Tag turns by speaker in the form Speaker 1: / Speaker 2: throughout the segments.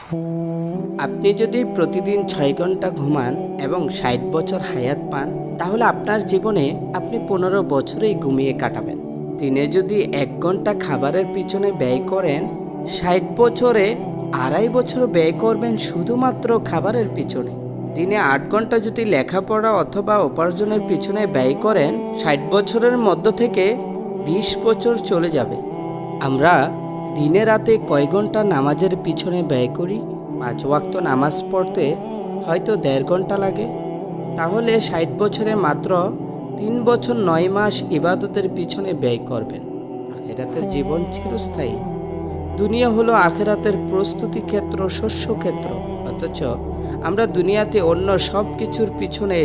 Speaker 1: আপনি যদি প্রতিদিন 6 ঘন্টা ঘুমান এবং 60 বছর হায়াত পান, তাহলে আপনার জীবনে আপনি 15 বছরেই ঘুমিয়ে কাটাবেন। দিনে যদি 1 ঘন্টা খাবারের পিছনে ব্যয় করেন, 60 বছরে 2.5 বছর ব্যয় করবেন শুধুমাত্র খাবারের পিছনে। দিনে 8 ঘন্টা যদি লেখাপড়া অথবা উপার্জনের পিছনে ব্যয় করেন, 60 বছরের মধ্য থেকে 20 বছর চলে যাবে। আমরা দিনে রাতে কয় ঘন্টা নামাজের পিছনে ব্যয় করি? 5 ওয়াক্ত নামাজ পড়তে হয়তো 1.5 ঘন্টা লাগে। তাহলে 60 বছরে মাত্র 3 বছর 9 মাস ইবাদতের পিছনে ব্যয় করবেন। আখিরাতের জীবন চিরস্থায়ী। দুনিয়া হলো আখিরাতের প্রস্তুতি ক্ষেত্র, শস্য ক্ষেত্র। অথচ আমরা দুনিয়াতে অন্য সব কিছুর পিছনে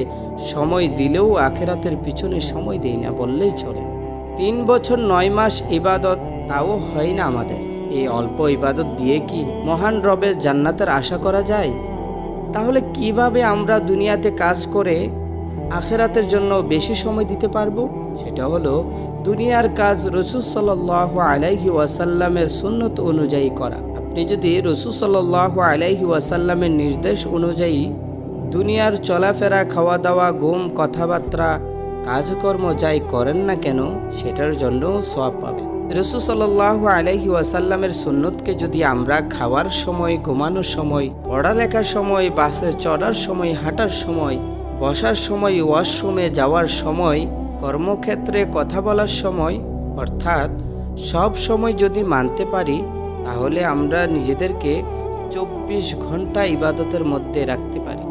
Speaker 1: সময় দিলেও আখিরাতের পিছনে সময় দিই না বললেই চলে। 3 বছর 9 মাস ইবাদত, তাও হয় না আমাদের। এই অল্প ইবাদত দিয়ে কি মহান রবের জান্নাতের আশা করা যায়? তাহলে কিভাবে আমরা দুনিয়াতে কাজ করে আখিরাতের জন্য বেশি সময় দিতে পারবো? সেটা হলো দুনিয়ার কাজ রাসূল সাল্লাল্লাহু আলাইহি ওয়াসাল্লামের সুন্নত অনুযায়ী করা। আপনি যদি রাসূল সাল্লাল্লাহু আলাইহি ওয়াসাল্লামের নির্দেশ অনুযায়ী দুনিয়ার চলাফেরা, খাওয়া দাওয়া, ঘুম, কথাবার্তা, কাজকর্ম যাই করেন না কেন, সেটার জন্য সওয়াব পাবেন। রাসূল সাল্লাল্লাহু আলাইহি ওয়াসাল্লামের সুন্নতকে যদি আমরা খাওয়ার সময়, ঘুমানোর সময়, পড়ালেখার সময়, বাসে চড়ার সময়, হাঁটার সময়, বসার সময়, ওয়াশরুমে যাওয়ার সময়, কর্মক্ষেত্রে কথা বলার সময়, অর্থাৎ সব সময় যদি মানতে পারি, তাহলে আমরা নিজেদেরকে 24 ঘন্টা ইবাদতের মধ্যে রাখতে পারি।